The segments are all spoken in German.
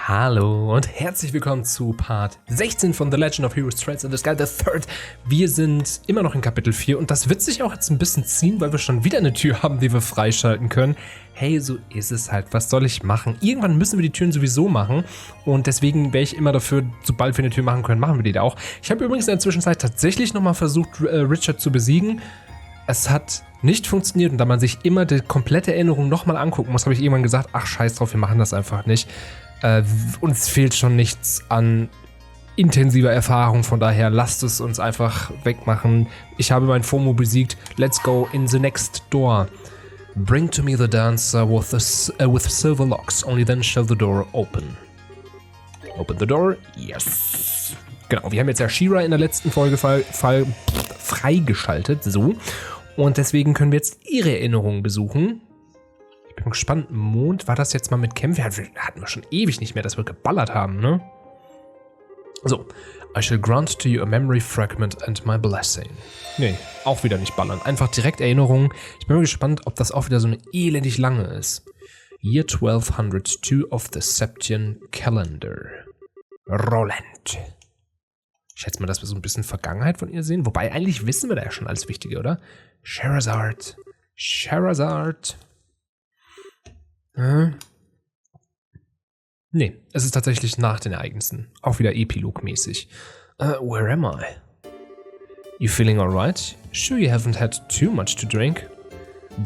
Hallo und herzlich willkommen zu Part 16 von The Legend of Heroes Trails in the Sky, the Third. Wir sind immer noch in Kapitel 4 und das wird sich auch jetzt ein bisschen ziehen, weil wir schon wieder eine Tür haben, die wir freischalten können. Hey, so ist es halt. Was soll ich machen? Irgendwann müssen wir die Türen sowieso machen und deswegen wäre ich immer dafür, sobald wir eine Tür machen können, machen wir die da auch. Ich habe übrigens in der Zwischenzeit tatsächlich nochmal versucht, Richard zu besiegen. Es hat nicht funktioniert und da man sich immer die komplette Erinnerung nochmal angucken muss, habe ich irgendwann gesagt, ach scheiß drauf, wir machen das einfach nicht. Uns fehlt schon nichts an intensiver Erfahrung, von daher lasst es uns einfach wegmachen. Ich habe mein FOMO besiegt. Let's go in the next door. Bring to me the dancer with silver locks. Only then shall the door open. Open the door. Yes. Genau, wir haben jetzt ja Schera in der letzten Folge freigeschaltet. So. Und deswegen können wir jetzt ihre Erinnerungen besuchen. Ich bin gespannt, Mond, war das jetzt mal mit Kämpfen? Hatten wir schon ewig nicht mehr, dass wir geballert haben, ne? So. I shall grant to you a memory fragment and my blessing. Nee, auch wieder nicht ballern. Einfach direkt Erinnerungen. Ich bin mal gespannt, ob das auch wieder so eine elendig lange ist. Year 1202 of the Septian Calendar. Roland. Ich schätze mal, dass wir so ein bisschen Vergangenheit von ihr sehen. Wobei, eigentlich wissen wir da ja schon alles Wichtige, oder? Scheras. Nee, es ist tatsächlich nach den Ereignissen. Auch wieder Epilog-mäßig. Where am I? You feeling alright? Sure you haven't had too much to drink?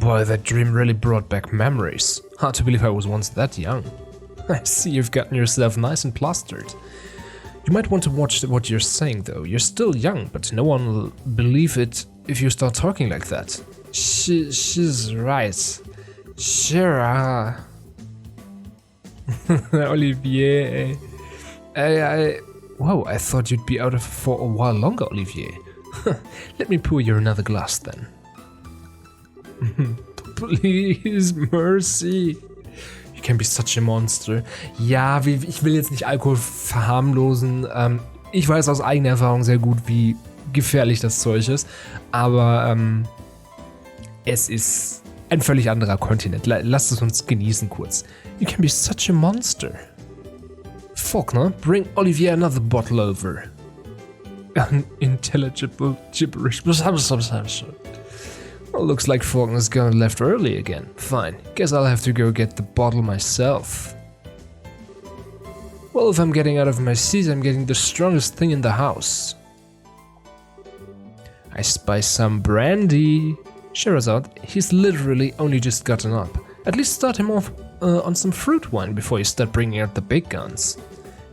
Boy, that dream really brought back memories. Hard to believe I was once that young. I see you've gotten yourself nice and plastered. You might want to watch what you're saying though. You're still young, but no one will believe it if you start talking like that. She's right. Schera. Olivier, Whoa, I thought you'd be out of for a while longer, Olivier. Let me pour you another glass then. Please, mercy. You can be such a monster. Ja, ich will jetzt nicht Alkohol verharmlosen. Ich weiß aus eigener Erfahrung sehr gut, wie gefährlich das Zeug ist. Aber es ist ein völlig anderer Kontinent. Lasst es uns genießen kurz. You can be such a monster. Faulkner, bring Olivier another bottle over. Unintelligible gibberish. Well, looks like Faulkner's gone left early again. Fine. Guess I'll have to go get the bottle myself. Well, if I'm getting out of my seat, I'm getting the strongest thing in the house. I spy some brandy. Scheras, he's literally only just gotten up. At least start him off on some fruit wine before you start bringing out the big guns.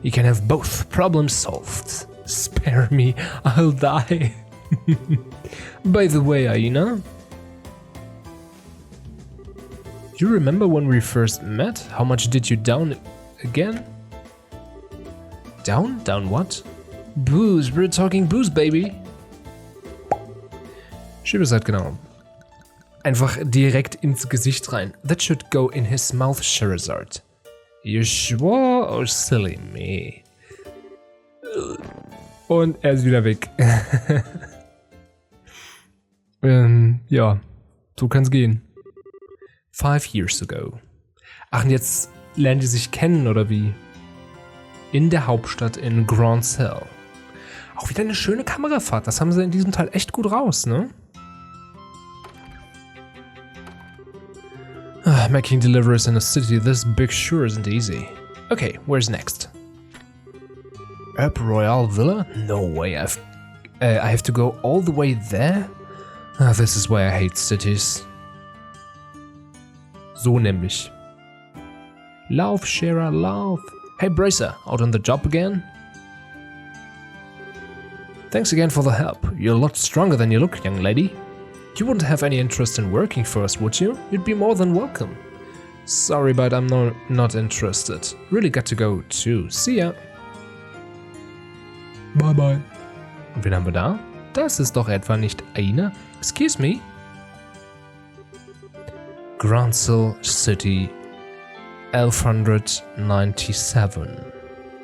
You can have both. Problem solved. Spare me, I'll die. By the way, Aina, you remember when we first met? How much did you down again? Down? Down what? Booze, we're talking booze, baby. Scheras, genau. Einfach direkt ins Gesicht rein. That should go in his mouth, Scheras. You sure or silly me? Und er ist wieder weg. Ja, so kann's gehen. 5 years ago. Ach, und jetzt lernen die sich kennen, oder wie? In der Hauptstadt in Grand Cell. Auch wieder eine schöne Kamerafahrt. Das haben sie in diesem Teil echt gut raus, ne? Making deliveries in a city this big sure isn't easy. Okay, where's next? Up Royal Villa? No way, I have to go all the way there? This is why I hate cities. So nämlich. Lauf, Schera, lauf. Hey Bracer, out on the job again? Thanks again for the help. You're a lot stronger than you look, young lady. You wouldn't have any interest in working for us, would you? You'd be more than welcome. Sorry, but I'm not interested. Really got to go too. See ya. Bye bye. Und wen haben wir da? Das ist doch etwa nicht Aina. Excuse me? Granzel City, 1197.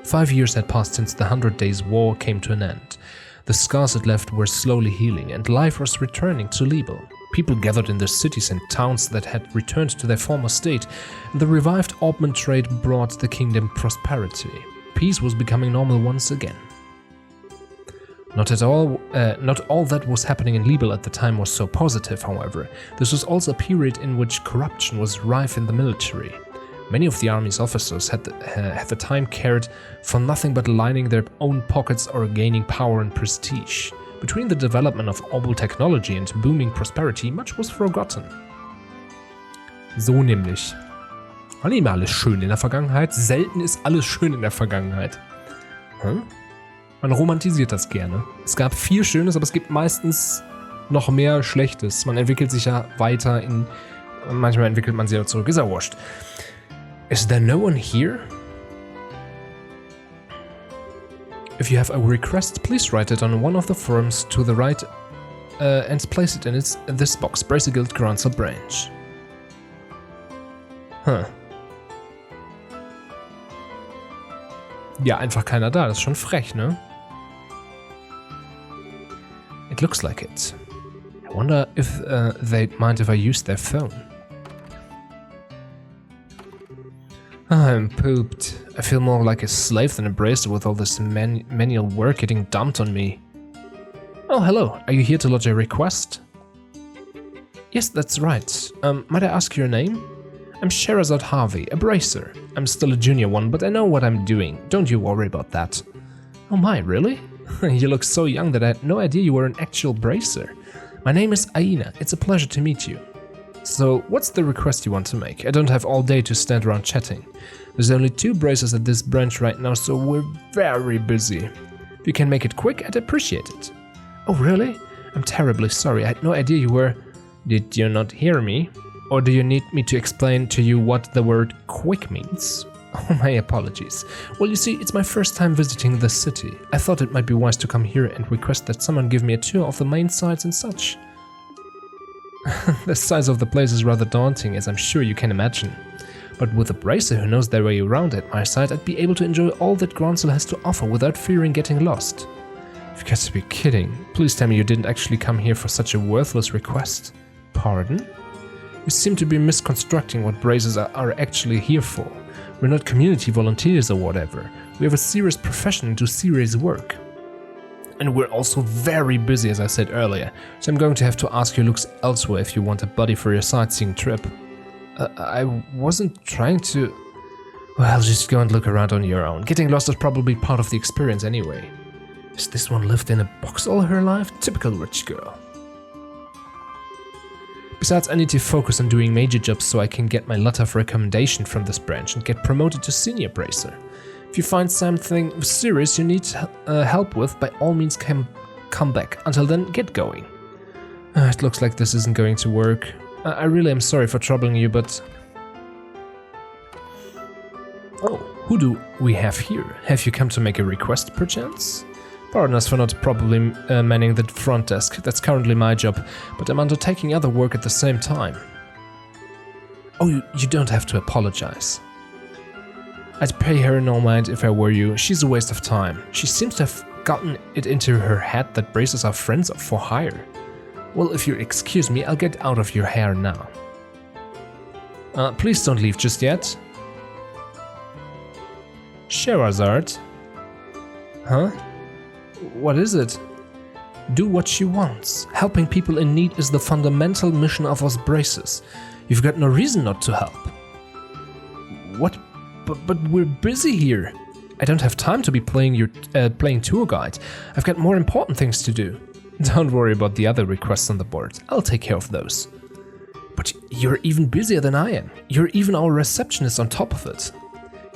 5 years had passed since the 100 Days War came to an end. The scars it left were slowly healing, and life was returning to Liebel. People gathered in the cities and towns that had returned to their former state, and the revived Augment trade brought the kingdom prosperity. Peace was becoming normal once again. Not all that was happening in Libel at the time was so positive, however. This was also a period in which corruption was rife in the military. Many of the army's officers at the time cared for nothing but lining their own pockets or gaining power and prestige. Between the development of Orbal technology and booming prosperity, much was forgotten. So nämlich. War nicht immer alles schön in der Vergangenheit? Selten ist alles schön in der Vergangenheit. Hm? Man romantisiert das gerne. Es gab viel Schönes, aber es gibt meistens noch mehr Schlechtes. Man entwickelt sich ja weiter manchmal entwickelt man sich ja zurück. Ist ja wurscht. Is there no one here? If you have a request, please write it on one of the forums to the right and place it in this box. Bracer Guild grants a branch. Huh. Ja, einfach keiner da. Das ist schon frech, ne? It looks like it. I wonder if they'd mind if I use their phone. I'm pooped. I feel more like a slave than a bracer with all this manual work getting dumped on me. Oh, hello. Are you here to lodge a request? Yes, that's right. Might I ask your name? I'm Scheras Harvey, a bracer. I'm still a junior one, but I know what I'm doing. Don't you worry about that. Oh my, really? You look so young that I had no idea you were an actual bracer. My name is Aina. It's a pleasure to meet you. So, what's the request you want to make? I don't have all day to stand around chatting. There's only 2 bracers at this branch right now, so we're very busy. If you can make it quick, I'd appreciate it. Oh, really? I'm terribly sorry. I had no idea you were... Did you not hear me? Or do you need me to explain to you what the word quick means? Oh, my apologies. Well, you see, it's my first time visiting the city. I thought it might be wise to come here and request that someone give me a tour of the main sites and such. The size of the place is rather daunting, as I'm sure you can imagine. But with a bracer who knows their way around at my side, I'd be able to enjoy all that Gronsel has to offer without fearing getting lost. You've got to be kidding. Please tell me you didn't actually come here for such a worthless request. Pardon? You seem to be misconstructing what bracers are actually here for. We're not community volunteers or whatever. We have a serious profession and do serious work. And we're also very busy, as I said earlier, so I'm going to have to ask your looks elsewhere if you want a buddy for your sightseeing trip. I wasn't trying to... Well, just go and look around on your own. Getting lost is probably part of the experience anyway. Has this one lived in a box all her life? Typical rich girl. Besides, I need to focus on doing major jobs so I can get my letter of recommendation from this branch and get promoted to senior bracer. If you find something serious you need help with, by all means come back. Until then, get going. It looks like this isn't going to work. I really am sorry for troubling you, but... Oh, who do we have here? Have you come to make a request, perchance? Pardon us for not properly manning the front desk. That's currently my job, but I'm undertaking other work at the same time. Oh, you don't have to apologize. I'd pay her no mind if I were you. She's a waste of time. She seems to have gotten it into her head that bracers are friends for hire. Well, if you excuse me, I'll get out of your hair now. Please don't leave just yet. Scherazard? Huh? What is it? Do what she wants. Helping people in need is the fundamental mission of us bracers. You've got no reason not to help. What? But we're busy here. I don't have time to be playing tour guide. I've got more important things to do. Don't worry about the other requests on the board. I'll take care of those. But you're even busier than I am. You're even our receptionist on top of it.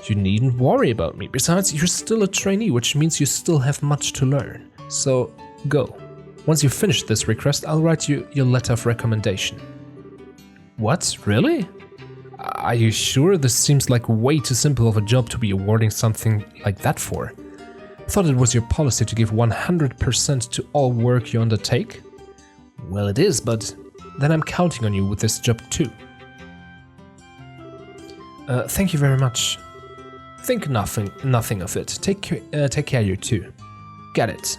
You needn't worry about me. Besides, you're still a trainee, which means you still have much to learn. So, go. Once you finish this request, I'll write you your letter of recommendation. What? Really? Are you sure? This seems like way too simple of a job to be awarding something like that for. I thought it was your policy to give 100% to all work you undertake. Well, it is, but then I'm counting on you with this job too. Thank you very much. Think nothing of it. Take care, you too. Get it.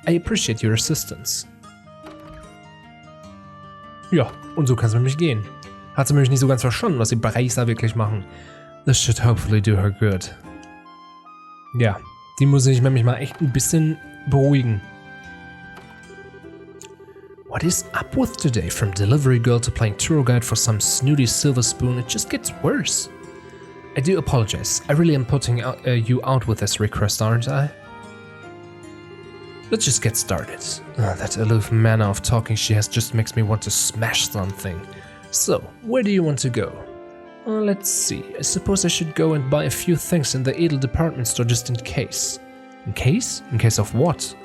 I appreciate your assistance. Ja, und so kann es nämlich gehen. Hat sie nämlich nicht so ganz verstanden, was die Breis da wirklich machen. This should hopefully do her good. Ja, die muss ich nämlich mal echt ein bisschen beruhigen. What is up with today? From delivery girl to playing tour guide for some snooty silver spoon, it just gets worse. I do apologize. I really am putting you out with this request, aren't I? Let's just get started. That aloof manner of talking she has just makes me want to smash something. So, where do you want to go? Let's see. I suppose I should go and buy a few things in the Edel department store just in case. In case? In case of what?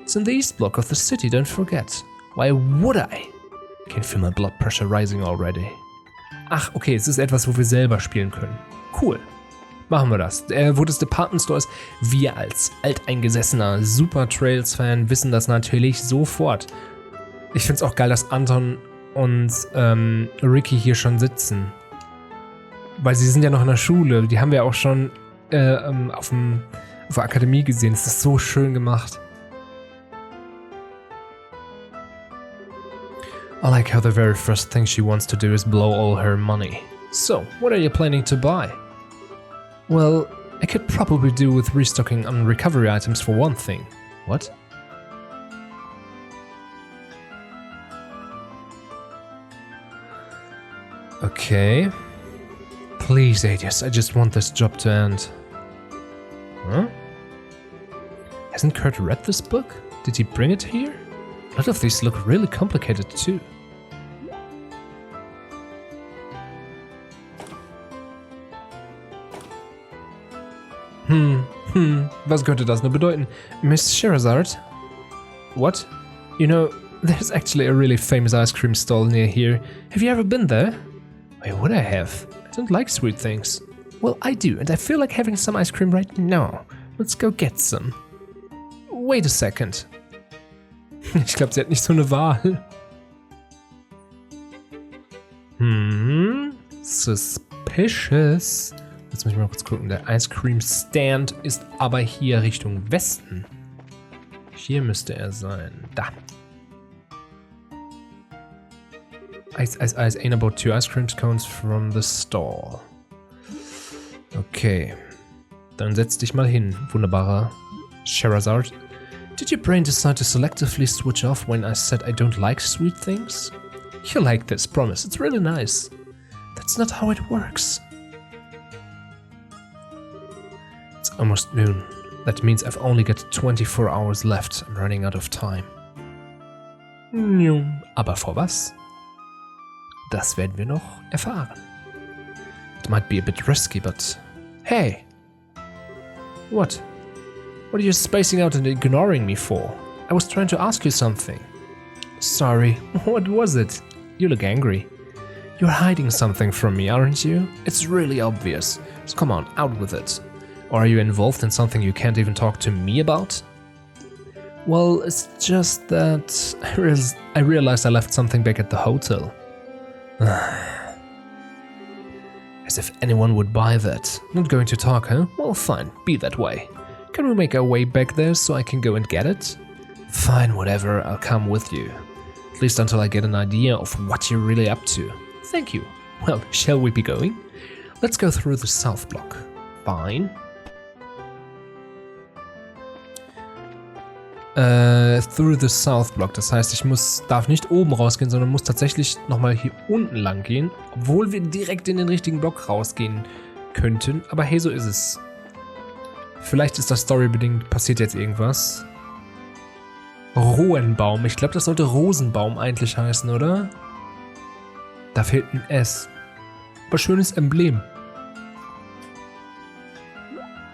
It's in the east block of the city, don't forget. Why would I? I can feel my blood pressure rising already. Ach, okay, es ist etwas, wo wir selber spielen können. Cool. Machen wir das. Wo das Department Store ist, wir als alteingesessener Super Trails-Fan wissen das natürlich sofort. Ich find's auch geil, dass Anton und Ricky hier schon sitzen. Weil sie sind ja noch in der Schule. Die haben wir auch schon auf der Akademie gesehen. Das ist so schön gemacht. I like how the very first thing she wants to do is blow all her money. So, what are you planning to buy? Well, I could probably do with restocking on recovery items for one thing. What? Okay. Please, Adius, I just want this job to end. Huh? Hasn't Kurt read this book? Did he bring it here? A lot of these look really complicated too. Was könnte das nur bedeuten? Miss Scheras? What? You know, there's actually a really famous ice cream stall near here. Have you ever been there? Why would I have? I don't like sweet things. Well, I do, and I feel like having some ice cream right now. Let's go get some. Wait a second. Ich glaube, sie hat nicht so eine Wahl. Suspicious. Jetzt muss ich mal kurz gucken. Der Ice Cream Stand ist aber hier Richtung Westen. Hier müsste er sein. Da. Ice, ice, ice. Ain't about 2 ice cream cones from the stall. Okay. Dann setz dich mal hin, wunderbarer Scherazard. Did your brain decide to selectively switch off when I said I don't like sweet things? You'll like this, promise. It's really nice. That's not how it works. It's almost noon. That means I've only got 24 hours left. I'm running out of time. Aber vor was? Das werden wir noch erfahren. It might be a bit risky, but... Hey! What? What are you spacing out and ignoring me for? I was trying to ask you something. Sorry, what was it? You look angry. You're hiding something from me, aren't you? It's really obvious. So come on, out with it. Or are you involved in something you can't even talk to me about? Well, it's just that I realized I left something back at the hotel. As if anyone would buy that. Not going to talk, huh? Well, fine, be that way. Can we make our way back there so I can go and get it? Fine, whatever, I'll come with you. At least until I get an idea of what you're really up to. Thank you. Well, shall we be going? Let's go through the south block. Fine. Through the south block. Das heißt, ich darf nicht oben rausgehen, sondern muss tatsächlich nochmal hier unten lang gehen. Obwohl wir direkt in den richtigen Block rausgehen könnten. Aber hey, so ist es. Vielleicht ist das storybedingt, passiert jetzt irgendwas. Rohenbaum. Ich glaube, das sollte Rosenbaum eigentlich heißen, oder? Da fehlt ein S. Aber schönes Emblem.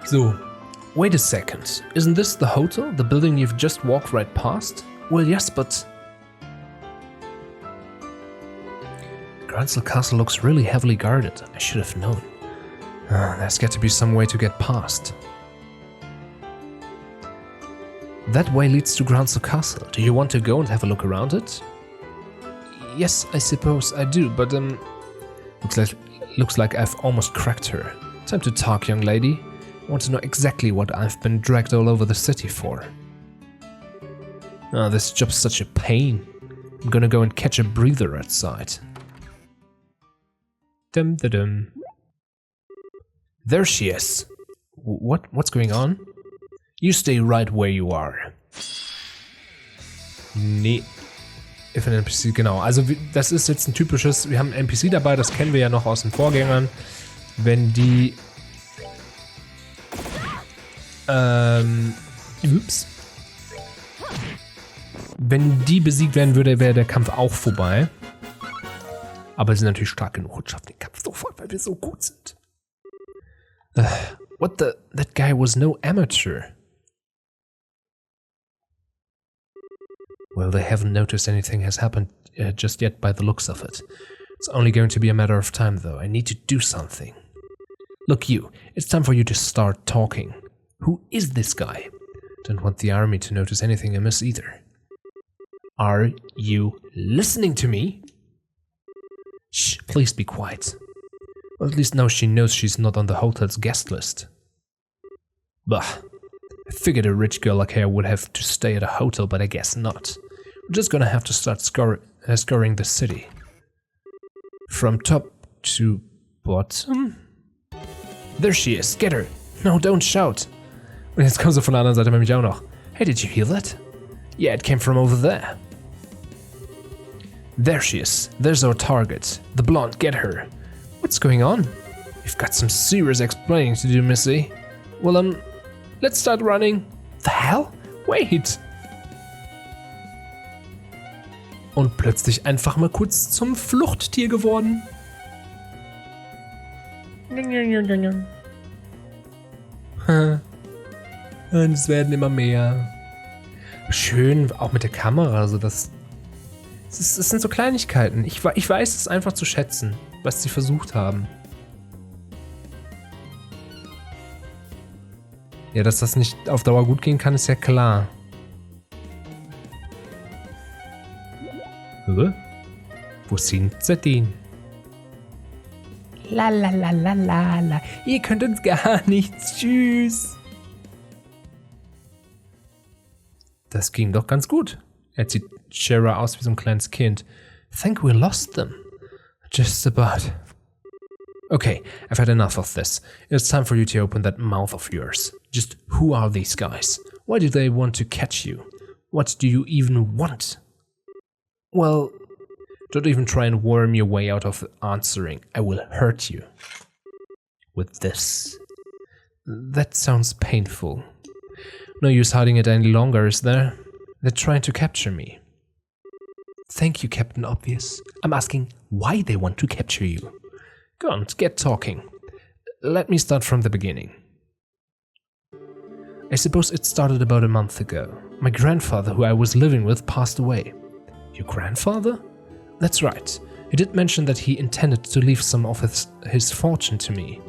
So. Wait a second. Isn't this the hotel? The building you've just walked right past? Well, yes, but... Gransel Castle looks really heavily guarded. I should have known. There's got to be some way to get past. That way leads to Gransel Castle. Do you want to go and have a look around it? Yes, I suppose I do, but looks like I've almost cracked her. Time to talk, young lady. I want to know exactly what I've been dragged all over the city for. This job's such a pain. I'm gonna go and catch a breather outside. Dum-da-dum. There she is. What's going on? You stay right where you are. Nee. If an NPC, genau. Also das ist jetzt ein typisches, wir haben einen NPC dabei, das kennen wir ja noch aus den Vorgängern. Wenn die... Ups. Wenn die besiegt werden würde, wäre der Kampf auch vorbei. Aber sie sind natürlich stark genug und schaffen den Kampf sofort, weil wir so gut sind. What the... That guy was no amateur. Well, they haven't noticed anything has happened just yet by the looks of it. It's only going to be a matter of time, though. I need to do something. Look, you. It's time for you to start talking. Who is this guy? Don't want the army to notice anything amiss either. Are you listening to me? Shh, please be quiet. Well, at least now she knows she's not on the hotel's guest list. Bah. I figured a rich girl like her would have to stay at a hotel, but I guess not. We're just gonna have to start scouring the city. From top to bottom? There she is, get her! No, don't shout! Und jetzt kommt sie von der anderen Seite nämlich auch noch. Hey, did you hear that? Yeah, it came from over there. There she is. There's our target. The blonde, get her. What's going on? You've got some serious explaining to do, Missy. Well, let's start running. The hell? Wait! Und plötzlich einfach mal kurz zum Fluchttier geworden. Und es werden immer mehr. Schön, auch mit der Kamera, also das sind so Kleinigkeiten. Ich weiß es einfach zu schätzen, was sie versucht haben. Ja, dass das nicht auf Dauer gut gehen kann, ist ja klar. Wo sind sie denn? La la la la la la. Ihr könnt uns gar nichts. Tschüss. Das ging doch ganz gut. Er zieht Schera aus wie so ein kleines Kind. Think we lost them. Just about. Okay, I've had enough of this. It's time for you to open that mouth of yours. Just who are these guys? Why do they want to catch you? What do you even want? Well, don't even try and worm your way out of answering. I will hurt you. With this. That sounds painful. No use hiding it any longer, is there? They're trying to capture me. Thank you, Captain Obvious. I'm asking why they want to capture you. Go on, get talking. Let me start from the beginning. I suppose it started about a month ago. My grandfather, who I was living with, passed away. Your grandfather? That's right. He did mention that he intended to leave some of his fortune to me.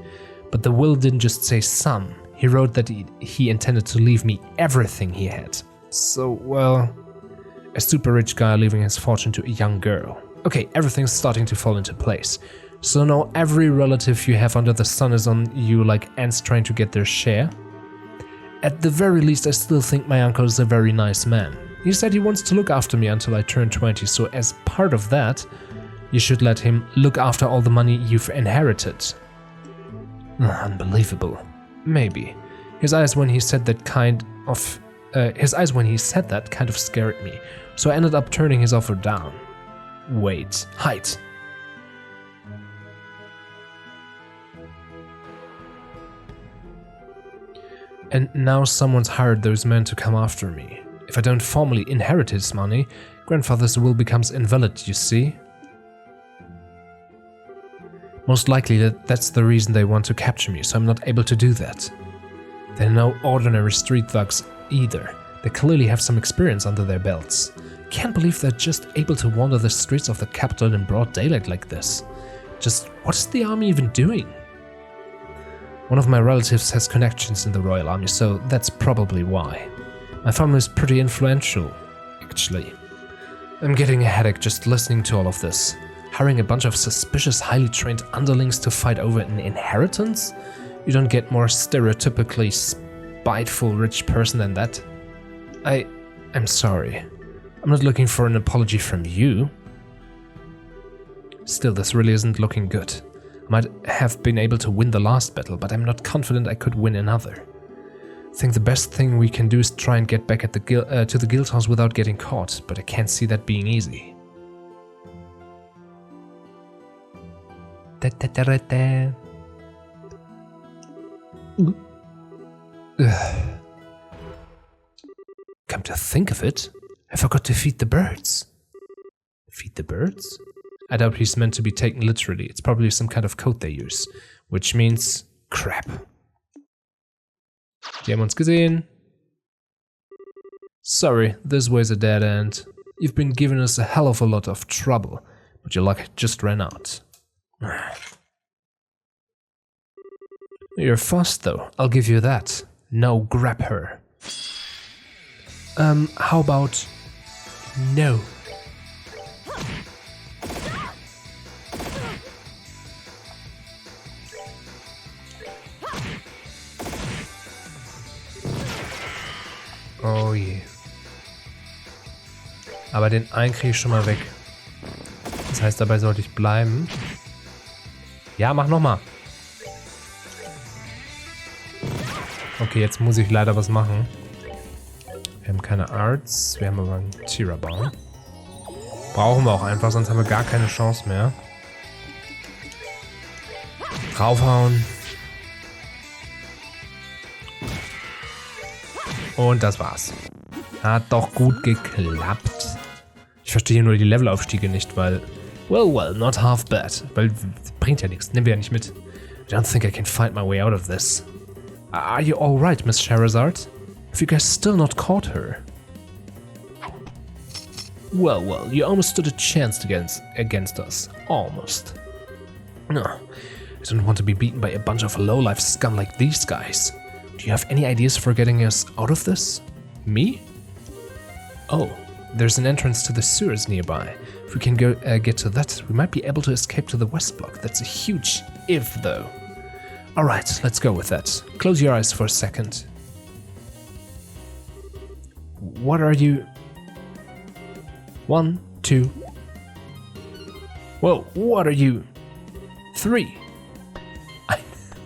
But the will didn't just say some. He wrote that he intended to leave me everything he had. So, well, a super rich guy leaving his fortune to a young girl. Okay, everything's starting to fall into place. So now every relative you have under the sun is on you like ants trying to get their share? At the very least, I still think my uncle is a very nice man. He said he wants to look after me until I turn 20, so as part of that, you should let him look after all the money you've inherited. Unbelievable. Maybe. His eyes when he said that kind of scared me, so I ended up turning his offer down. Wait, hide. And now someone's hired those men to come after me. If I don't formally inherit his money, grandfather's will becomes invalid, you see? Most likely that's the reason they want to capture me, so I'm not able to do that. They're no ordinary street thugs either. They clearly have some experience under their belts. Can't believe they're just able to wander the streets of the capital in broad daylight like this. Just what is the army even doing? One of my relatives has connections in the Royal Army, so that's probably why. My family is pretty influential, actually. I'm getting a headache just listening to all of this. Hiring a bunch of suspicious, highly trained underlings to fight over an inheritance? You don't get more stereotypically spiteful rich person than that. I'm sorry. I'm not looking for an apology from you. Still, this really isn't looking good. I might have been able to win the last battle, but I'm not confident I could win another. I think the best thing we can do is try and get back at the to the guild house without getting caught, but I can't see that being easy. Come to think of it, I forgot to feed the birds. Feed the birds? I doubt he's meant to be taken literally. It's probably some kind of code they use, which means crap. Die haben uns gesehen. Sorry, this way's a dead end. You've been giving us a hell of a lot of trouble, but your luck just ran out. You're fast though, I'll give you that. Now grab her. How about no? Oh je. Aber den einen kriege ich schon mal weg. Das heißt, dabei sollte ich bleiben. Ja, mach nochmal. Okay, jetzt muss ich leider was machen. Wir haben keine Arts, wir haben aber einen Tiererbaum. Brauchen wir auch einfach, sonst haben wir gar keine Chance mehr. Draufhauen. Und das war's. Hat doch gut geklappt. Ich verstehe nur die Levelaufstiege nicht, weil... Well, not half bad. Weil, bringt ja nichts, nehmen wir ja nicht mit. I don't think I can find my way out of this. Are you alright, Miss Scherazard? Have you guys still not caught her? Well, you almost stood a chance against us. Almost. No, I don't want to be beaten by a bunch of low-life scum like these guys. Do you have any ideas for getting us out of this? Me? Oh, there's an entrance to the sewers nearby. If we can get to that, we might be able to escape to the west block. That's a huge if, though. Alright, let's go with that. Close your eyes for a second. What are you... 1, 2... Whoa, what are you... 3...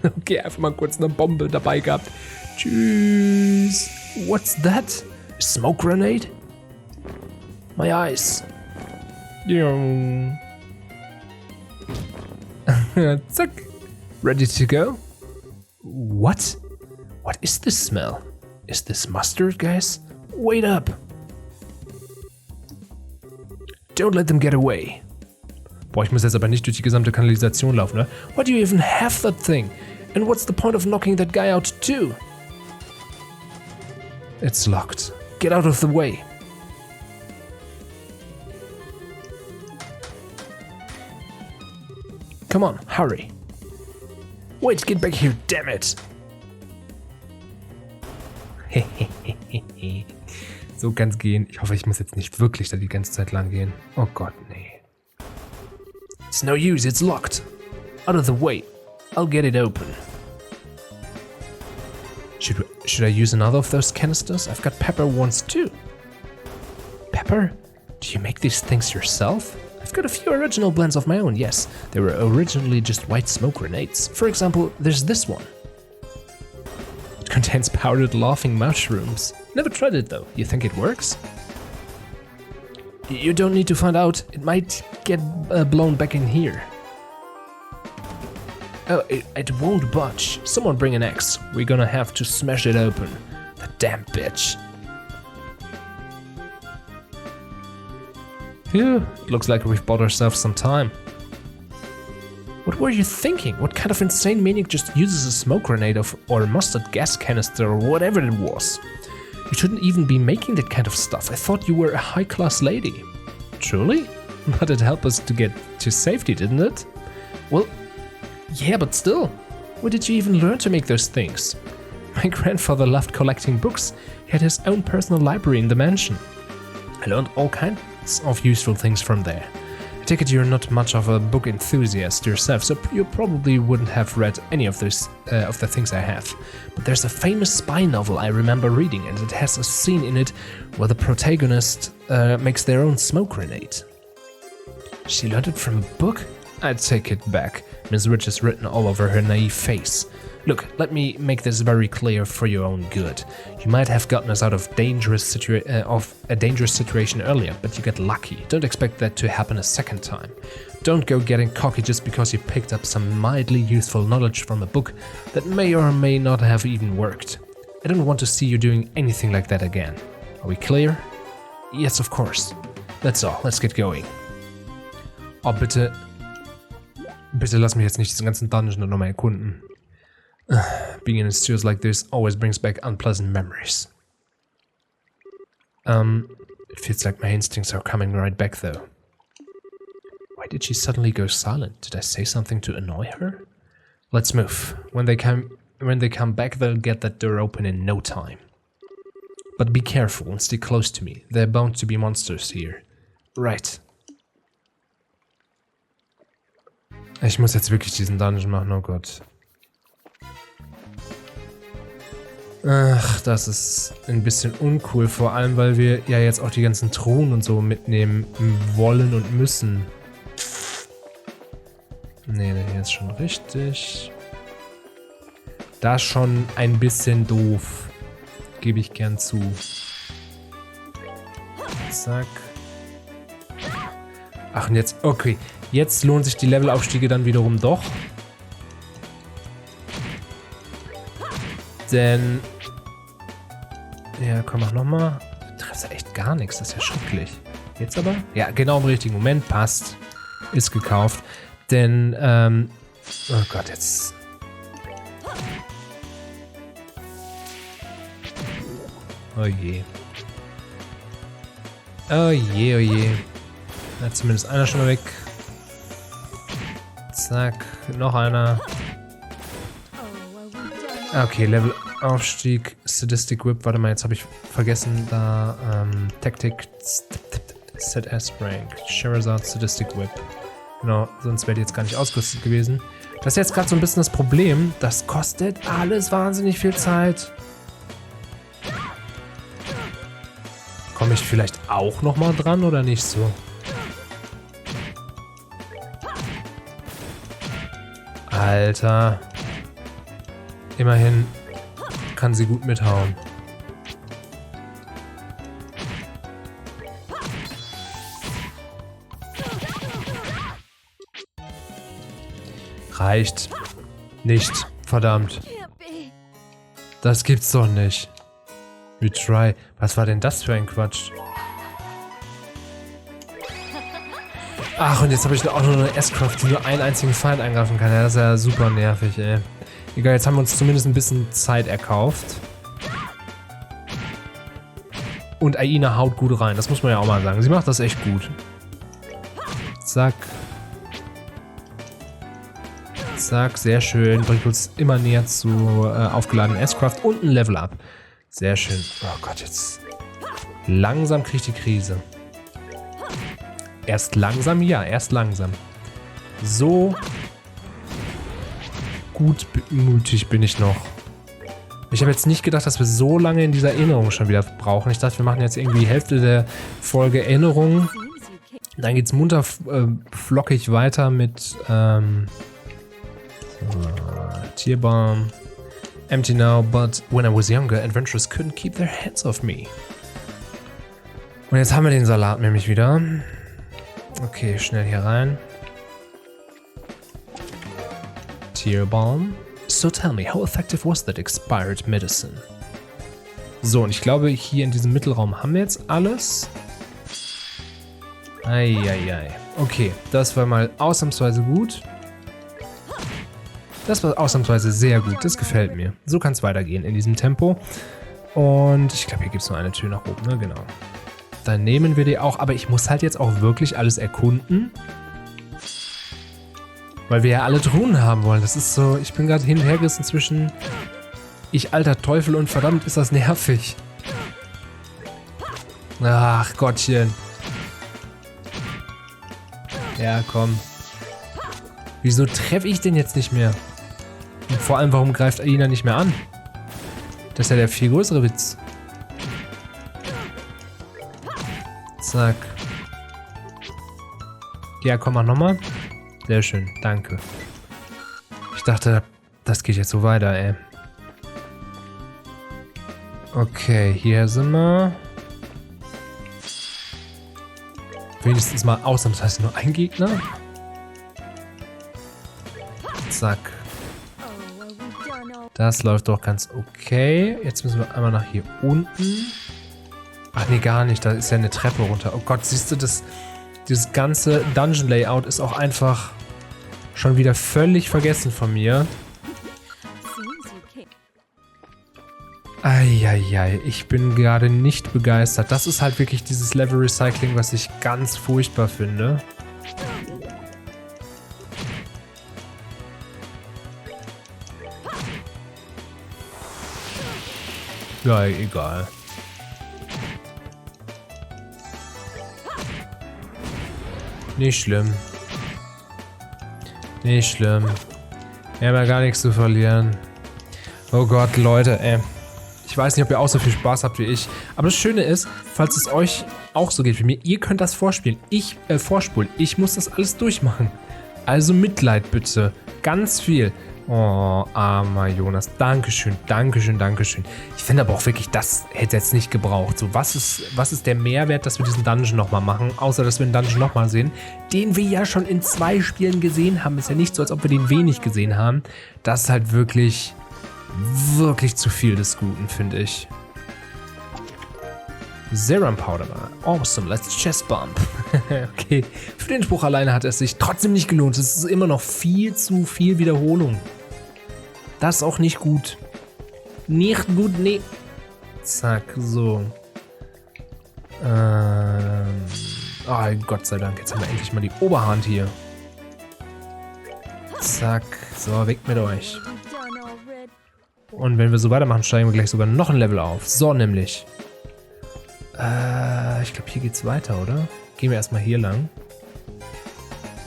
Okay, einfach mal kurz eine Bombe dabei gehabt. Tschüss. What's that? A smoke grenade? My eyes. Zack. Ready to go? What? What is this smell? Is this mustard, guys? Wait up. Don't let them get away. Boah, ich muss jetzt aber nicht durch die gesamte Kanalisation laufen, ne? Why do you even have that thing? And what's the point of knocking that guy out too? It's locked. Get out of the way. Come on, hurry. Wait, get back here, damn it. So kann's gehen. Ich hoffe, ich muss jetzt nicht wirklich da die ganze Zeit lang gehen. Oh Gott, nee. It's no use, it's locked. Out of the way. I'll get it open. Should I use another of those canisters? I've got pepper ones too. Pepper? Do you make these things yourself? I've got a few original blends of my own, yes. They were originally just white smoke grenades. For example, there's this one. It contains powdered laughing mushrooms. Never tried it though. You think it works? You don't need to find out. It might get blown back in here. Oh, it won't budge. Someone bring an axe. We're gonna have to smash it open. The damn bitch. Phew, it looks like we've bought ourselves some time. What were you thinking? What kind of insane maniac just uses a smoke grenade or a mustard gas canister or whatever it was? You shouldn't even be making that kind of stuff. I thought you were a high-class lady. Truly? But it helped us to get to safety, didn't it? Well, yeah, but still. Where did you even learn to make those things? My grandfather loved collecting books. He had his own personal library in the mansion. I learned all kinds of useful things from there. I take it you're not much of a book enthusiast yourself, so you probably wouldn't have read any of the things I have. But there's a famous spy novel I remember reading, and it has a scene in it where the protagonist makes their own smoke grenade. She learned it from a book? I'd take it back. Miss Rich is written all over her naive face. Look, let me make this very clear for your own good. You might have gotten us out of a dangerous situation earlier, but you get lucky. Don't expect that to happen a second time. Don't go getting cocky just because you picked up some mildly useful knowledge from a book that may or may not have even worked. I don't want to see you doing anything like that again. Are we clear? Yes, of course. That's all. Let's get going. Oh, bitte lass mich jetzt nicht diesen ganzen Dungeon nochmal erkunden. Being in institutes like this always brings back unpleasant memories. It feels like my instincts are coming right back though. Why did she suddenly go silent? Did I say something to annoy her? Let's move. When they come back, they'll get that door open in no time. But be careful and stay close to me. There are bound to be monsters here. Right. Ich muss jetzt wirklich diesen Dungeon machen, oh Gott. Ach, das ist ein bisschen uncool, vor allem, weil wir ja jetzt auch die ganzen Truhen und so mitnehmen wollen und müssen. Nee, der hier ist schon richtig. Das schon ein bisschen doof. Gebe ich gern zu. Zack. Ach, und jetzt, okay. Jetzt lohnen sich die Levelaufstiege dann wiederum doch. Denn... Ja, komm, mach nochmal. Du triffst ja echt gar nichts, das ist ja schrecklich. Jetzt aber? Ja, genau im richtigen Moment, passt. Ist gekauft. Denn, oh Gott, jetzt... Oh je. Oh je, oh je. Na, zumindest einer schon mal weg. Zack, noch einer. Okay, Levelaufstieg, Sadistic Whip. Warte mal, jetzt habe ich vergessen, da Tactic, Set S Rank, Scheras, Sadistic Whip. Genau, sonst wäre die jetzt gar nicht ausgerüstet gewesen. Das ist jetzt gerade so ein bisschen das Problem. Das kostet alles wahnsinnig viel Zeit. Komme ich vielleicht auch nochmal dran oder nicht so? Alter. Immerhin kann sie gut mithauen. Reicht. Nicht. Verdammt. Das gibt's doch nicht. We try. Was war denn das für ein Quatsch? Ach, und jetzt habe ich auch nur eine S-Craft, die nur einen einzigen Feind angreifen kann. Ja, das ist ja super nervig, ey. Egal, jetzt haben wir uns zumindest ein bisschen Zeit erkauft. Und Aina haut gut rein, das muss man ja auch mal sagen. Sie macht das echt gut. Zack. Zack, sehr schön. Bringt uns immer näher zu aufgeladenen S-Craft und ein Level-Up. Sehr schön. Oh Gott, jetzt. Langsam kriege ich die Krise. Erst langsam? Ja, erst langsam. So gutmütig bin ich noch. Ich habe jetzt nicht gedacht, dass wir so lange in dieser Erinnerung schon wieder brauchen. Ich dachte, wir machen jetzt irgendwie die Hälfte der Folge Erinnerungen. Dann geht's munter flockig weiter mit Tierbaum. Empty now, but when I was younger, adventurers couldn't keep their hands off me. Und jetzt haben wir den Salat nämlich wieder. Okay, schnell hier rein. Tierbaum. So tell me, how effective was that expired medicine? So, und ich glaube, hier in diesem Mittelraum haben wir jetzt alles. Eieiei. Okay, das war mal ausnahmsweise gut. Das war ausnahmsweise sehr gut, das gefällt mir. So kann es weitergehen in diesem Tempo. Und ich glaube, hier gibt es nur eine Tür nach oben, ne? Genau. Dann nehmen wir die auch, aber ich muss halt jetzt auch wirklich alles erkunden. Weil wir ja alle Truhen haben wollen. Das ist so, ich bin gerade hin und her gerissen zwischen ich alter Teufel und verdammt ist das nervig. Ach Gottchen. Ja, komm. Wieso treffe ich den jetzt nicht mehr? Und vor allem, warum greift Alina nicht mehr an? Das ist ja der viel größere Witz. Zack. Ja, komm mal nochmal. Sehr schön, danke. Ich dachte, das geht jetzt so weiter, ey. Okay, hier sind wir. Wenigstens mal ausnahmsweise nur ein Gegner. Zack. Das läuft doch ganz okay. Jetzt müssen wir einmal nach hier unten. Ach nee, gar nicht. Da ist ja eine Treppe runter. Oh Gott, siehst du, dieses ganze Dungeon-Layout ist auch einfach schon wieder völlig vergessen von mir. Eieiei, ich bin gerade nicht begeistert. Das ist halt wirklich dieses Level-Recycling, was ich ganz furchtbar finde. Ja, egal. Nicht schlimm. Nicht schlimm. Wir haben ja gar nichts zu verlieren. Oh Gott, Leute, ey. Ich weiß nicht, ob ihr auch so viel Spaß habt wie ich. Aber das Schöne ist, falls es euch auch so geht wie mir, ihr könnt das vorspulen. Ich muss das alles durchmachen. Also Mitleid bitte. Ganz viel. Oh, armer Jonas. Dankeschön, Dankeschön, Dankeschön. Ich finde aber auch wirklich, das hätte jetzt nicht gebraucht. So, was ist der Mehrwert, dass wir diesen Dungeon nochmal machen? Außer, dass wir den Dungeon nochmal sehen. Den wir ja schon in 2 Spielen gesehen haben. Ist ja nicht so, als ob wir den wenig gesehen haben. Das ist halt wirklich zu viel des Guten, finde ich. Serum Powder. Awesome, let's chest bump. Okay, für den Spruch alleine hat es sich trotzdem nicht gelohnt. Es ist immer noch viel zu viel Wiederholung. Das ist auch nicht gut. Nicht gut, nee. Zack, so. Oh, Gott sei Dank, jetzt haben wir endlich mal die Oberhand hier. Zack, so, weg mit euch. Und wenn wir so weitermachen, steigen wir gleich sogar noch ein Level auf. So, nämlich. Ich glaube, hier geht's weiter, oder? Gehen wir erstmal hier lang.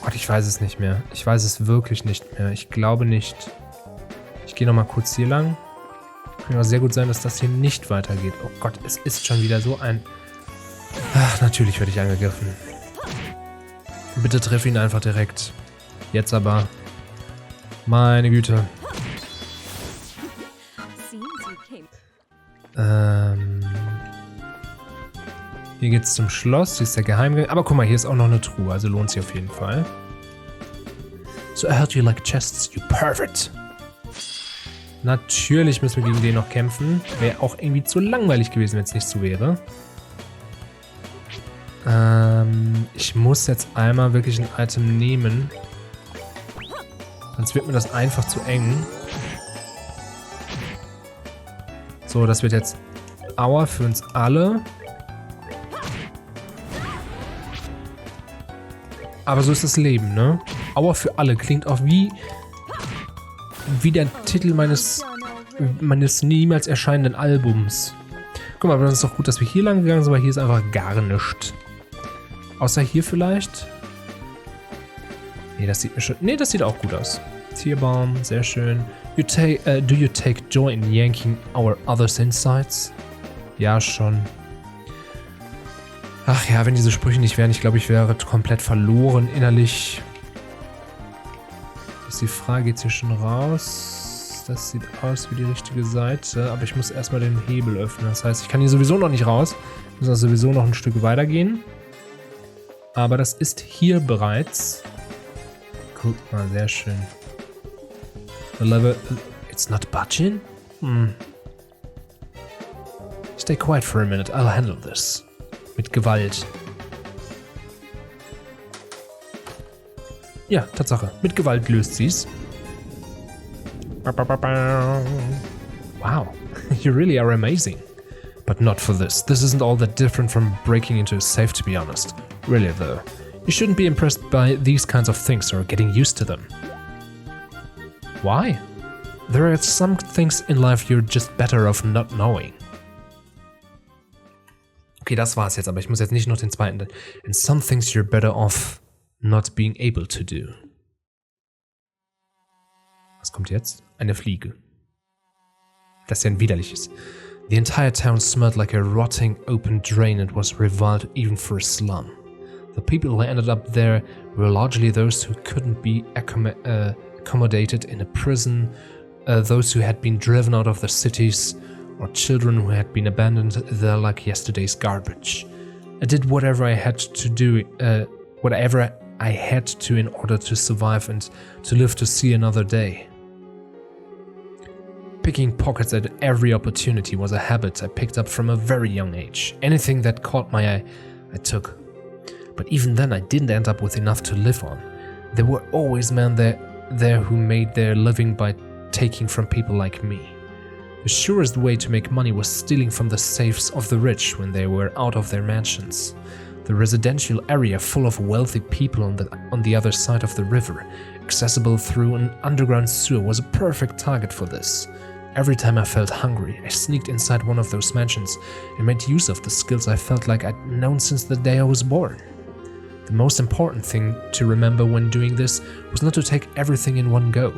Gott, ich weiß es nicht mehr. Ich weiß es wirklich nicht mehr. Ich glaube nicht. Ich gehe nochmal kurz hier lang. Kann auch sehr gut sein, dass das hier nicht weitergeht. Oh Gott, es ist schon wieder so ein... Ach, natürlich werde ich angegriffen. Bitte triff ihn einfach direkt. Jetzt aber. Meine Güte. Hier geht's zum Schloss. Hier ist der Geheimgang. Aber guck mal, hier ist auch noch eine Truhe. Also lohnt sich auf jeden Fall. So, I heard you like chests, you pervert. Natürlich müssen wir gegen den noch kämpfen. Wäre auch irgendwie zu langweilig gewesen, wenn es nicht so wäre. Ich muss jetzt einmal wirklich ein Item nehmen. Sonst wird mir das einfach zu eng. So, das wird jetzt Aua für uns alle. Aber so ist das Leben, ne? Aua für alle klingt auch wie der Titel meines niemals erscheinenden Albums. Guck mal, aber das ist doch gut, dass wir hier lang gegangen sind, aber hier ist einfach gar nichts. Außer hier vielleicht. Nee, das sieht mir schon... Nee, das sieht auch gut aus. Tierbaum, sehr schön. Do you take joy in yanking our others' insides? Ja, schon. Ach ja, wenn diese Sprüche nicht wären, ich glaube, ich wäre komplett verloren innerlich. Das ist die Frage, geht's hier schon raus? Das sieht aus wie die richtige Seite, aber ich muss erstmal den Hebel öffnen. Das heißt, ich kann hier sowieso noch nicht raus. Ich muss also sowieso noch ein Stück weitergehen. Aber das ist hier bereits. Guck mal, sehr schön. The level... It's not budging? Stay quiet for a minute, I'll handle this. Mit Gewalt. Ja, Tatsache. Mit Gewalt löst sie's. Wow, you really are amazing. But not for this. This isn't all that different from breaking into a safe, to be honest. Really, though. You shouldn't be impressed by these kinds of things or getting used to them. Why? There are some things in life you're just better off not knowing. Okay, das war's jetzt, aber ich muss jetzt nicht noch den zweiten. And some things you're better off not being able to do. Was kommt jetzt? Eine Fliege. Das ist ja ein widerliches. The entire town smelled like a rotting open drain and was reviled even for a slum. The people who ended up there were largely those who couldn't be accommodated in a prison, those who had been driven out of their cities, or children who had been abandoned there like yesterday's garbage. I did whatever I had to do, whatever I had to in order to survive and to live to see another day. Picking pockets at every opportunity was a habit I picked up from a very young age. Anything that caught my eye, I took. But even then I didn't end up with enough to live on. There were always men there who made their living by taking from people like me. The surest way to make money was stealing from the safes of the rich when they were out of their mansions. The residential area full of wealthy people on the other side of the river, accessible through an underground sewer, was a perfect target for this. Every time I felt hungry, I sneaked inside one of those mansions and made use of the skills I felt like I'd known since the day I was born. The most important thing to remember when doing this was not to take everything in one go.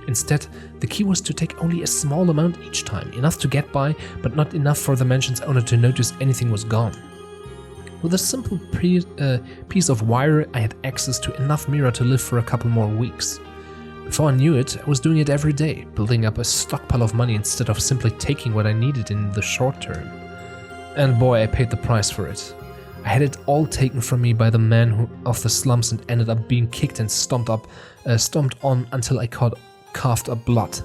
Instead, the key was to take only a small amount each time, enough to get by, but not enough for the mansion's owner to notice anything was gone. With a simple piece of wire, I had access to enough mirror to live for a couple more weeks. Before I knew it, I was doing it every day, building up a stockpile of money instead of simply taking what I needed in the short term. And boy, I paid the price for it. I had it all taken from me by the man of the slums and ended up being kicked and stomped on until I coughed up blood.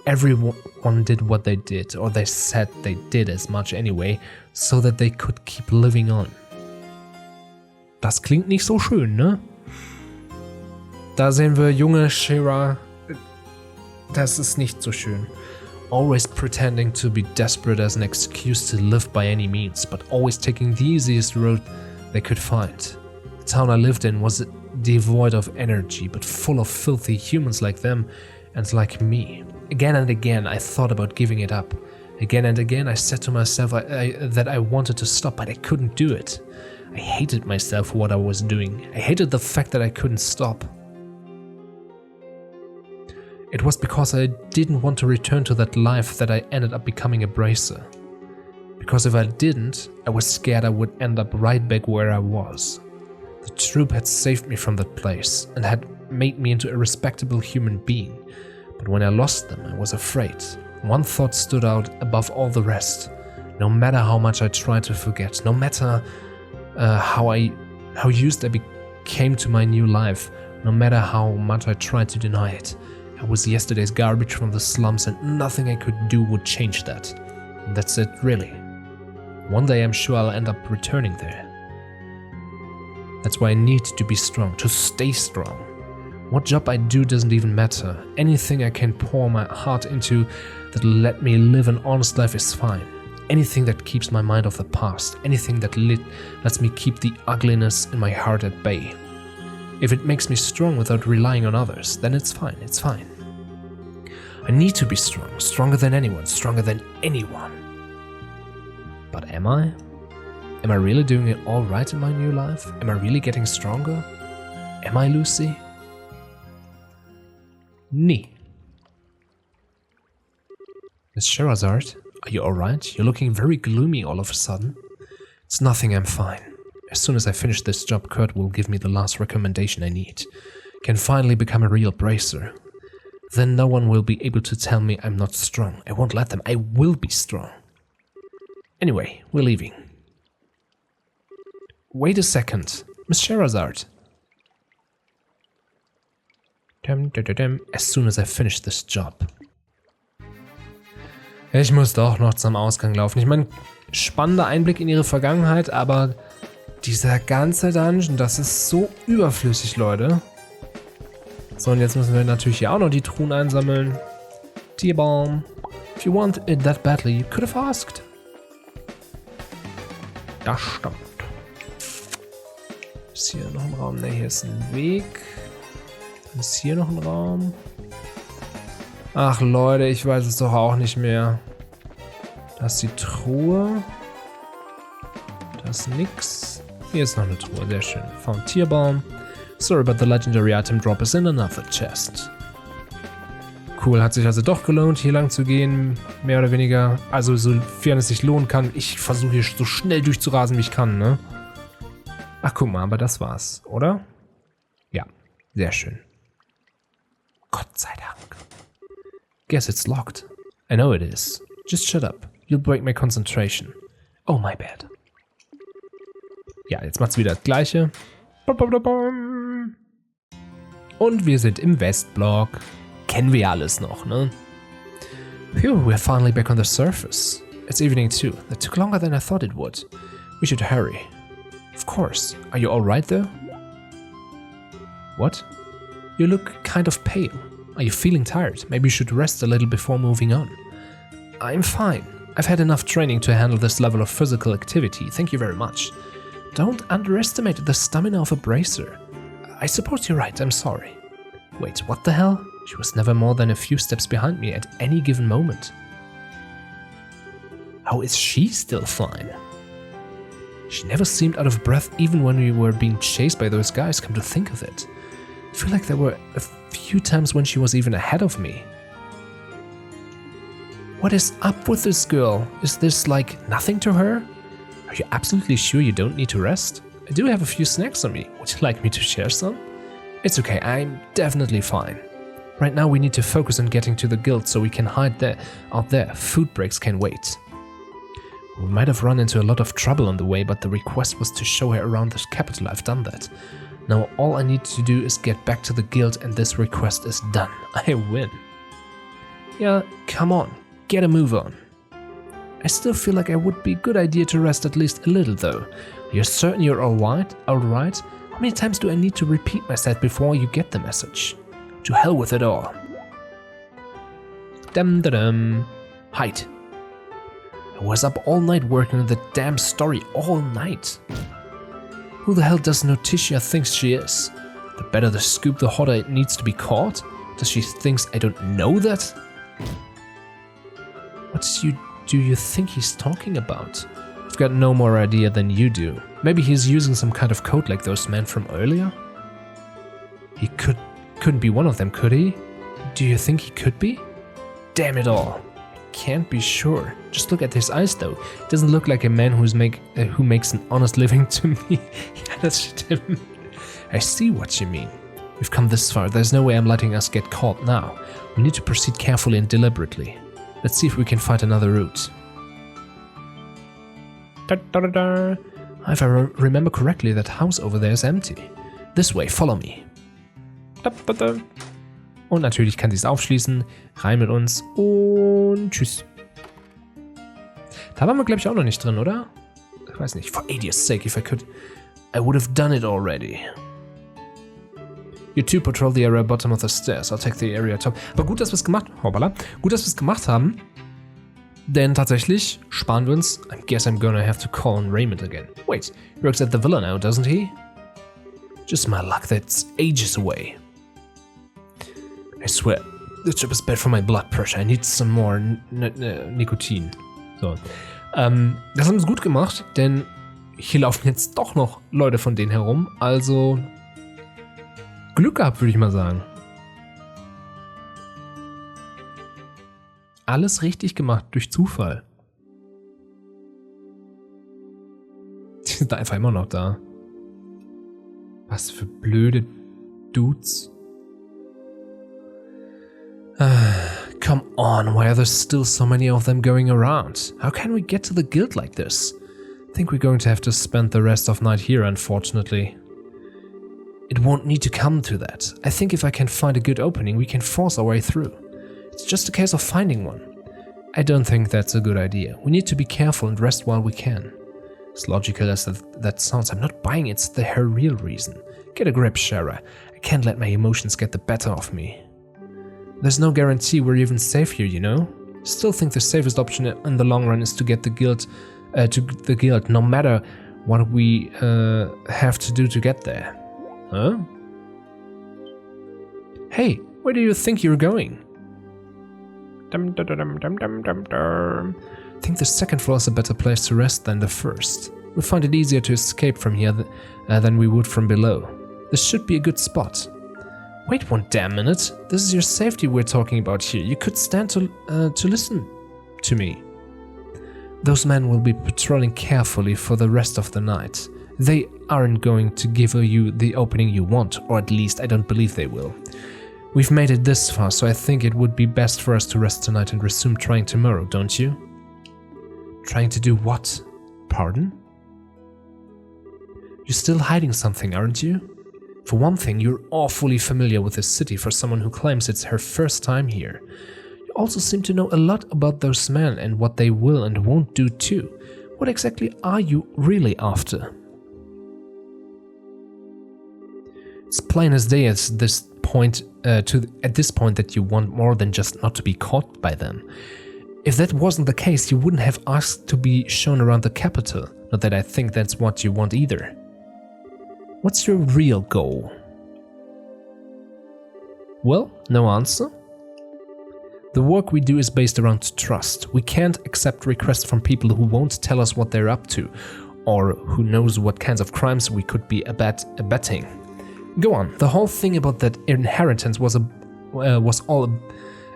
Everyone did what they did, or they said they did as much anyway, so that they could keep living on. Das klingt nicht so schön, ne? Da sehen wir junge Schera. Das ist nicht so schön. Always pretending to be desperate as an excuse to live by any means, but always taking the easiest road they could find. The town I lived in was devoid of energy, but full of filthy humans like them and like me. Again and again I thought about giving it up. Again and again I said to myself that I wanted to stop, but I couldn't do it. I hated myself for what I was doing. I hated the fact that I couldn't stop. It was because I didn't want to return to that life that I ended up becoming a bracer. Because if I didn't, I was scared I would end up right back where I was. The troop had saved me from that place and had made me into a respectable human being. But when I lost them, I was afraid. One thought stood out above all the rest. No matter how much I tried to forget, no matter how used I became to my new life, no matter how much I tried to deny it, I was yesterday's garbage from the slums and nothing I could do would change that. And that's it, really. One day I'm sure I'll end up returning there. That's why I need to be strong, to stay strong. What job I do doesn't even matter. Anything I can pour my heart into that'll let me live an honest life is fine. Anything that keeps my mind off the past. Anything that lets me keep the ugliness in my heart at bay. If it makes me strong without relying on others, then it's fine, it's fine. I need to be strong, stronger than anyone, stronger than anyone. But am I? Am I really doing it all right in my new life? Am I really getting stronger? Am I, Lucy? Nee. Miss Scherazard, are you alright? You're looking very gloomy all of a sudden. It's nothing, I'm fine. As soon as I finish this job, Kurt will give me the last recommendation I need. Can finally become a real bracer. Then no one will be able to tell me I'm not strong. I won't let them. I will be strong. Anyway, we're leaving. Wait a second. Miss Scherazard. As soon as I finish this job. Ich muss doch noch zum Ausgang laufen. Ich meine, spannender Einblick in ihre Vergangenheit, aber dieser ganze Dungeon, das ist so überflüssig, Leute. So, und jetzt müssen wir natürlich hier auch noch die Truhen einsammeln. Tierbaum. If you want it that badly, you could have asked. Das stimmt. Ist hier noch ein Raum? Ne, hier ist ein Weg. Dann ist hier noch ein Raum. Ach Leute, ich weiß es doch auch nicht mehr. Da ist die Truhe. Da ist nix. Hier ist noch eine Truhe, sehr schön. Vom Tierbaum. Sorry, but the legendary item drop is in another chest. Cool, hat sich also doch gelohnt, hier lang zu gehen, mehr oder weniger. Also sofern es sich lohnen kann. Ich versuche hier so schnell durchzurasen, wie ich kann, ne? Ach, guck mal, aber das war's, oder? Ja, sehr schön. Gott sei Dank. Guess it's locked. I know it is. Just shut up. You'll break my concentration. Oh, my bad. Ja, jetzt macht's wieder das Gleiche. Und wir sind im Westblock. Kennen wir ja alles noch, ne? Phew, we're finally back on the surface. It's evening too. That took longer than I thought it would. We should hurry. Of course. Are you alright though? What? You look kind of pale. Are you feeling tired? Maybe you should rest a little before moving on. I'm fine. I've had enough training to handle this level of physical activity. Thank you very much. Don't underestimate the stamina of a bracer. I suppose you're right. I'm sorry. Wait, what the hell? She was never more than a few steps behind me at any given moment. How is she still fine? She never seemed out of breath even when we were being chased by those guys, come to think of it. I feel like there were a few times when she was even ahead of me. What is up with this girl? Is this like nothing to her? Are you absolutely sure you don't need to rest? I do have a few snacks on me. Would you like me to share some? It's okay, I'm definitely fine. Right now we need to focus on getting to the guild so we can hide out there. Food breaks can wait. We might have run into a lot of trouble on the way, but the request was to show her around the capital. I've done that. Now all I need to do is get back to the guild and this request is done. I win. Yeah, come on, get a move on. I still feel like it would be a good idea to rest at least a little though. You're certain you're alright? How many times do I need to repeat myself before you get the message? To hell with it all. Dum-da-dum. Height. I was up all night working on the damn story, all night. Who the hell does Noticia think she is? The better the scoop, the hotter it needs to be caught? Does she think I don't know that? What do you think he's talking about? I've got no more idea than you do. Maybe he's using some kind of code like those men from earlier? He couldn't be one of them, could he? Do you think he could be? Damn it all. Can't be sure. Just look at his eyes though. It doesn't look like a man who makes an honest living to me. Yeah, that's him. I see what you mean. We've come this far. There's no way I'm letting us get caught now. We need to proceed carefully and deliberately. Let's see if we can find another route. If I remember correctly, that house over there is empty. This way, follow me. Und natürlich kann sie es aufschließen. Rein mit uns und tschüss. Da waren wir, glaube ich, auch noch nicht drin, oder? Ich weiß nicht. For ages sake, if I could, I would have done it already. You two patrol the area bottom of the stairs. I'll take the area top. Aber gut, dass wir es gemacht haben. Denn tatsächlich sparen wir uns. I guess I'm gonna have to call on Raymond again. Wait, he works at the villa now, doesn't he? Just my luck, that's ages away. I swear, this trip is bad for my blood pressure. I need some more Nikotin. So. Das haben sie gut gemacht, denn hier laufen jetzt doch noch Leute von denen herum. Also Glück gehabt, würde ich mal sagen. Alles richtig gemacht, durch Zufall. Die sind einfach immer noch da. Was für blöde Dudes. Come on, why are there still so many of them going around? How can we get to the guild like this? I think we're going to have to spend the rest of night here, unfortunately. It won't need to come to that. I think if I can find a good opening, we can force our way through. It's just a case of finding one. I don't think that's a good idea. We need to be careful and rest while we can. As logical as that sounds, I'm not buying it's her real reason. Get a grip, Schera. I can't let my emotions get the better of me. There's no guarantee we're even safe here, you know? Still think the safest option in the long run is to get to the guild, no matter what we have to do to get there. Huh? Hey, where do you think you're going? I think the second floor is a better place to rest than the first. We'll find it easier to escape from here than we would from below. This should be a good spot. Wait one damn minute. This is your safety we're talking about here. You could stand to listen to me. Those men will be patrolling carefully for the rest of the night. They aren't going to give you the opening you want, or at least I don't believe they will. We've made it this far, so I think it would be best for us to rest tonight and resume trying tomorrow, don't you? Trying to do what? Pardon? You're still hiding something, aren't you? For one thing, you're awfully familiar with this city for someone who claims it's her first time here. You also seem to know a lot about those men and what they will and won't do too. What exactly are you really after? It's plain as day at this point that you want more than just not to be caught by them. If that wasn't the case, you wouldn't have asked to be shown around the capital. Not that I think that's what you want either. What's your real goal? Well, no answer. The work we do is based around trust. We can't accept requests from people who won't tell us what they're up to, or who knows what kinds of crimes we could be abetting. Go on. The whole thing about that inheritance was all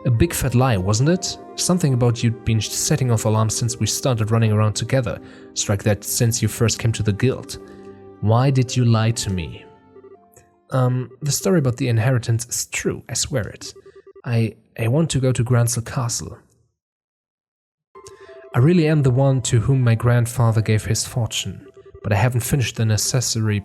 a big fat lie, wasn't it? Something about you'd been setting off alarms since we started running around together. Strike that since you first came to the guild. Why did you lie to me? The story about the inheritance is true, I swear it. I want to go to Gransel Castle. I really am the one to whom my grandfather gave his fortune, but I haven't finished the necessary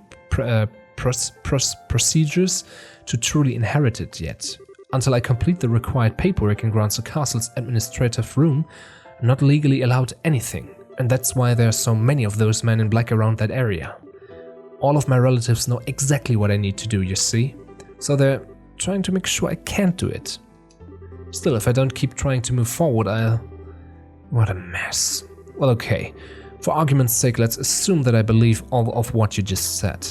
procedures to truly inherit it yet. Until I complete the required paperwork in Gransel Castle's administrative room, I'm not legally allowed anything, and that's why there are so many of those men in black around that area. All of my relatives know exactly what I need to do, you see, so they're trying to make sure I can't do it. Still, if I don't keep trying to move forward, I'll... What a mess. Well, okay. For argument's sake, let's assume that I believe all of what you just said.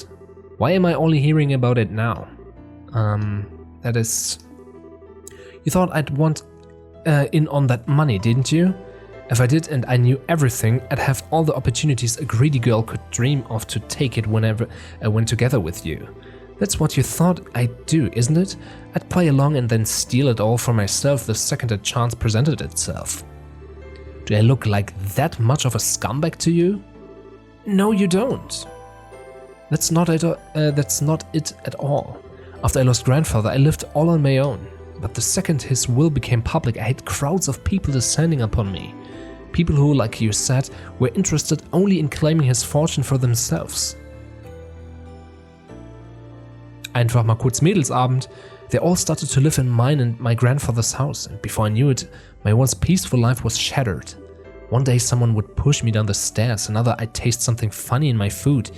Why am I only hearing about it now? That is... You thought I'd want in on that money, didn't you? If I did and I knew everything, I'd have all the opportunities a greedy girl could dream of to take it whenever I went together with you. That's what you thought I'd do, isn't it? I'd play along and then steal it all for myself the second a chance presented itself. Do I look like that much of a scumbag to you? No, you don't. That's not it at all. After I lost grandfather, I lived all on my own. But the second his will became public, I had crowds of people descending upon me. People who, like you said, were interested only in claiming his fortune for themselves. Einfach mal kurz Mädelsabend. They all started to live in mine and my grandfather's house, and before I knew it, my once peaceful life was shattered. One day someone would push me down the stairs, another I'd taste something funny in my food.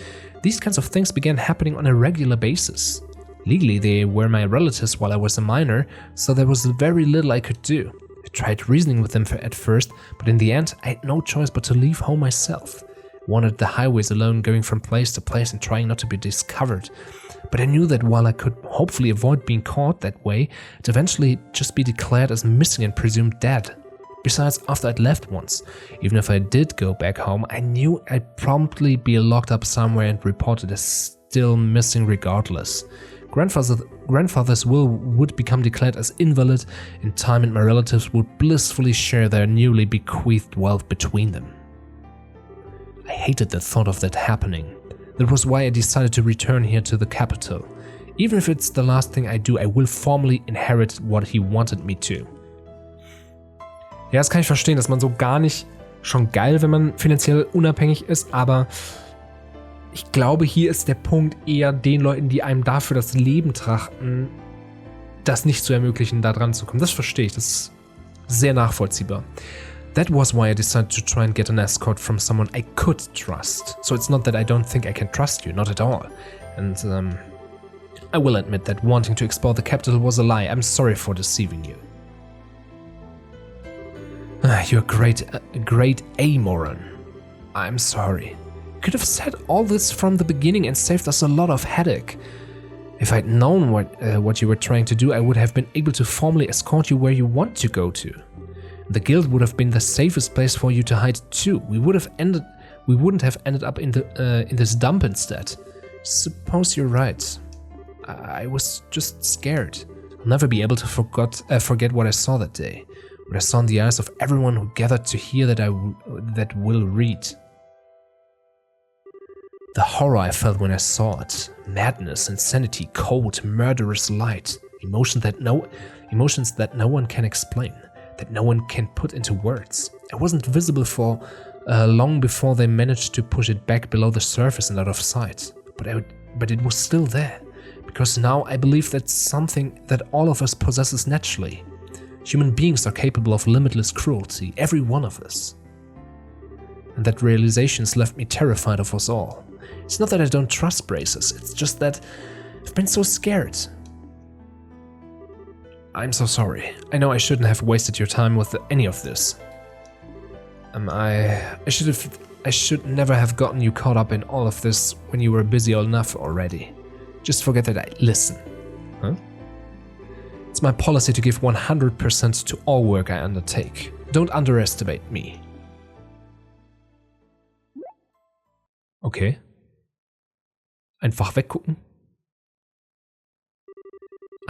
These kinds of things began happening on a regular basis. Legally, they were my relatives while I was a minor, so there was very little I could do. I tried reasoning with them at first, but in the end, I had no choice but to leave home myself. I wandered the highways alone, going from place to place and trying not to be discovered. But I knew that while I could hopefully avoid being caught that way, I'd eventually just be declared as missing and presumed dead. Besides, after I'd left once, even if I did go back home, I knew I'd promptly be locked up somewhere and reported as still missing regardless. Grandfather's will would become declared as invalid in time, and my relatives would blissfully share their newly bequeathed wealth between them. I hated the thought of that happening. That was why I decided to return here to the capital. Even if it's the last thing I do, I will formally inherit what he wanted me to. Ja, das kann ich verstehen, dass man so gar nicht, schon geil, wenn man finanziell unabhängig ist, aber ich glaube, hier ist der Punkt eher den Leuten, die einem dafür das Leben trachten, das nicht zu ermöglichen, da dran zu kommen. Das verstehe ich, das ist sehr nachvollziehbar. That was why I decided to try and get an escort from someone I could trust. So it's not that I don't think I can trust you, not at all. And I will admit that wanting to explore the capital was a lie. I'm sorry for deceiving you. You're a great amoron. I'm sorry. Could have said all this from the beginning and saved us a lot of headache. If I'd known what you were trying to do, I would have been able to formally escort you where you want to go to. The guild would have been the safest place for you to hide too. We wouldn't have ended up in this dump instead. Suppose you're right. I was just scared. I'll never be able to forget what I saw that day. What I saw in the eyes of everyone who gathered to hear that will read. The horror I felt when I saw it. Madness, insanity, cold, murderous light. Emotions that no one can explain. That no one can put into words. It wasn't visible for long before they managed to push it back below the surface and out of sight. But it was still there. Because now I believe that's something that all of us possesses naturally. Human beings are capable of limitless cruelty, every one of us. And that realization's left me terrified of us all. It's not that I don't trust braces, it's just that I've been so scared. I'm so sorry. I know I shouldn't have wasted your time with any of this. I should never have gotten you caught up in all of this when you were busy enough already. Just forget that I listen. Huh? It's my policy to give 100% to all work I undertake. Don't underestimate me. Okay. Einfach weggucken.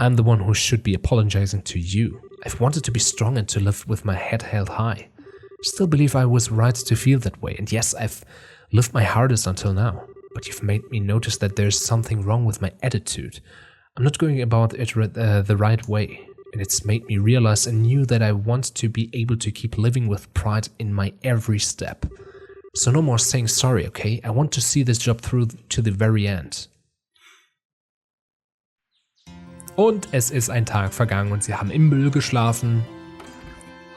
I'm the one who should be apologizing to you. I've wanted to be strong and to live with my head held high. I still believe I was right to feel that way, and yes, I've lived my hardest until now. But you've made me notice that there's something wrong with my attitude. I'm not going about it the right way, and it's made me realize anew that I want to be able to keep living with pride in my every step. So no more saying sorry, okay? I want to see this job through to the very end. Und es ist ein Tag vergangen und sie haben im Müll geschlafen.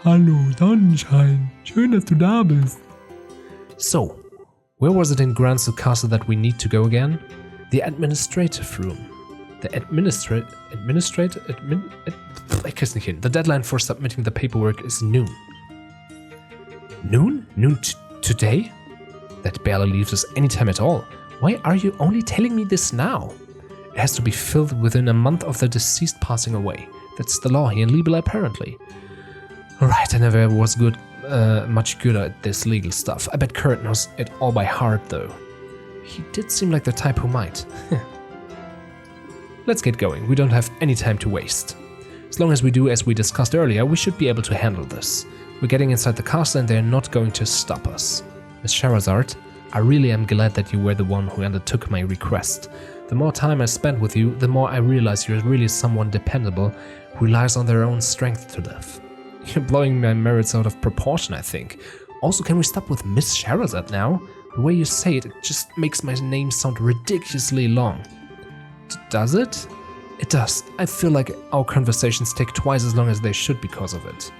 Hallo Sonnenschein, schön, dass du da bist. So, where was it in Granzo Castle that we need to go again? The administrative room. The ich krieg's nicht hin. The deadline for submitting the paperwork is noon. Noon? Noon today? That barely leaves us any time at all. Why are you only telling me this now? It has to be filled within a month of the deceased passing away. That's the law here in Libel, apparently. Right, I never was much good at this legal stuff. I bet Kurt knows it all by heart, though. He did seem like the type who might. Let's get going. We don't have any time to waste. As long as we do as we discussed earlier, we should be able to handle this. We're getting inside the castle and they're not going to stop us. Miss Scheras, I really am glad that you were the one who undertook my request. The more time I spend with you, the more I realize you're really someone dependable who relies on their own strength to live. You're blowing my merits out of proportion, I think. Also, can we stop with Miss Scheras now? The way you say it, it just makes my name sound ridiculously long. Does it? It does. I feel like our conversations take twice as long as they should because of it.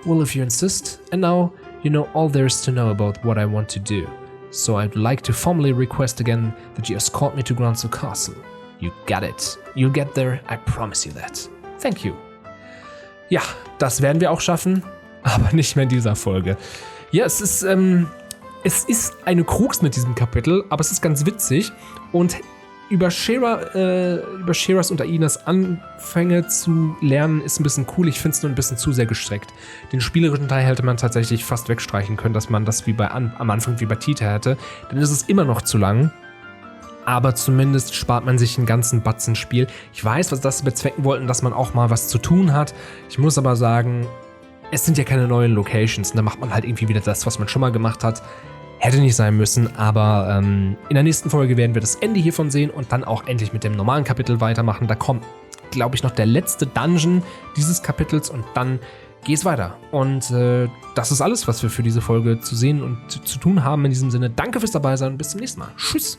Well, if you insist. And now, you know all there is to know about what I want to do. So I'd like to formally request again that you escort me to Granzo Castle. You got it. You'll get there, I promise you that. Thank you. Ja, das werden wir auch schaffen, aber nicht mehr in dieser Folge. Ja, es ist eine Krux mit diesem Kapitel, aber es ist ganz witzig und über Scheras und Ainas Anfänge zu lernen ist ein bisschen cool. Ich finde es nur ein bisschen zu sehr gestreckt. Den spielerischen Teil hätte man tatsächlich fast wegstreichen können, dass man das wie am Anfang wie bei Tita hätte. Dann ist es immer noch zu lang. Aber zumindest spart man sich einen ganzen Batzen Spiel. Ich weiß, was das bezwecken wollten, dass man auch mal was zu tun hat. Ich muss aber sagen, es sind ja keine neuen Locations. Und da macht man halt irgendwie wieder das, was man schon mal gemacht hat. Hätte nicht sein müssen, aber in der nächsten Folge werden wir das Ende hiervon sehen und dann auch endlich mit dem normalen Kapitel weitermachen. Da kommt, glaube ich, noch der letzte Dungeon dieses Kapitels und dann geht's weiter. Und das ist alles, was wir für diese Folge zu sehen und zu tun haben. In diesem Sinne, danke fürs Dabeisein und bis zum nächsten Mal. Tschüss!